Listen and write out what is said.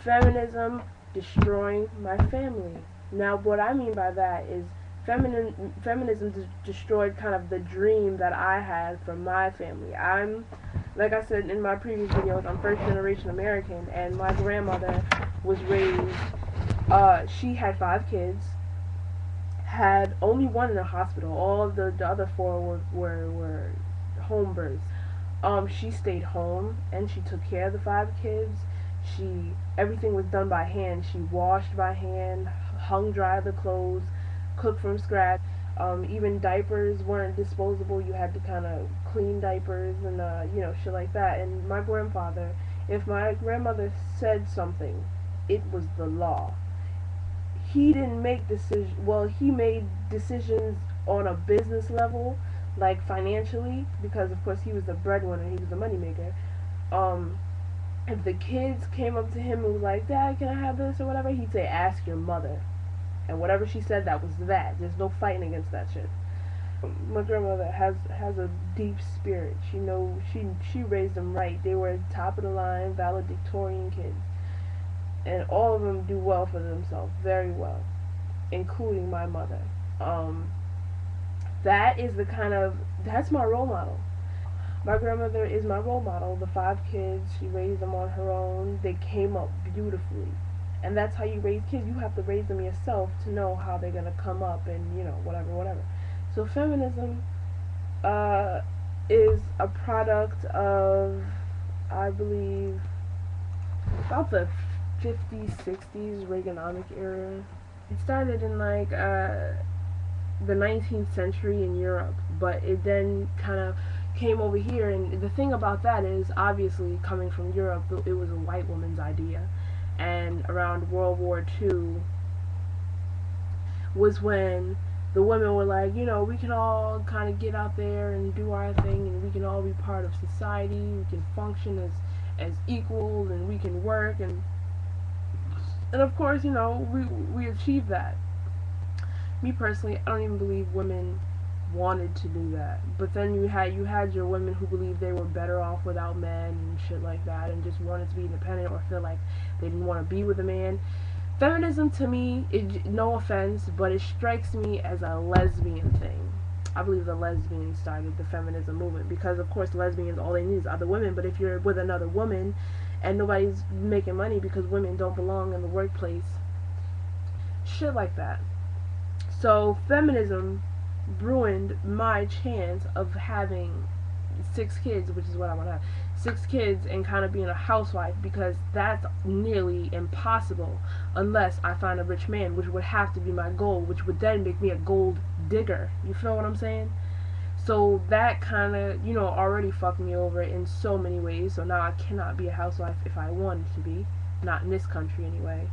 feminism destroying my family. Now, what I mean by that is feminism destroyed kind of the dream that I had from my family. Like I said in my previous videos, I'm first generation American, and my grandmother was raised, she had 5 kids, had only one in the hospital. All of the other four were home births. She stayed home and she took care of the 5 kids. Everything was done by hand. She washed by hand, hung dry the clothes, cooked from scratch. Even diapers weren't disposable. You had to kind of clean diapers and shit like that. And my grandfather, if my grandmother said something, it was the law. He didn't make decisions. Well, he made decisions on a business level, like financially, because of course he was the breadwinner, he was the moneymaker. Um, if the kids came up to him and was like, "Dad, can I have this?" or whatever, he'd say, "Ask your mother." And whatever she said, that was that. There's no fighting against that shit. My grandmother has a deep spirit. She raised them right. They were top of the line, valedictorian kids, and all of them do well for themselves, very well, including my mother. Um, that's my role model. My grandmother is my role model. The 5 kids, she raised them on her own. They came up beautifully. And that's how you raise kids. You have to raise them yourself to know how they're going to come up and, whatever. So feminism is a product of, I believe, about the 50s, 60s Reaganomic era. It started in the 19th century in Europe, but it then kind of came over here. And the thing about that is, obviously, coming from Europe, it was a white woman's idea. And around World War II was when the women were like, we can all kind of get out there and do our thing, and we can all be part of society, we can function as equals, and we can work, and of course, we achieved that. Me personally, I don't even believe women wanted to do that. But then you had your women who believed they were better off without men and shit like that, and just wanted to be independent or feel like they didn't want to be with a man. Feminism, to me, no offense, but it strikes me as a lesbian thing. I believe the lesbians started the feminism movement because, of course, lesbians, all they need is other women. But if you're with another woman and nobody's making money because women don't belong in the workplace, shit like that. So feminism ruined my chance of having 6 kids, which is what I want to have. 6 kids and kind of being a housewife, because that's nearly impossible unless I find a rich man, which would have to be my goal, which would then make me a gold digger. You feel what I'm saying? So that kind of, already fucked me over in so many ways. So now I cannot be a housewife if I wanted to be. Not in this country anyway.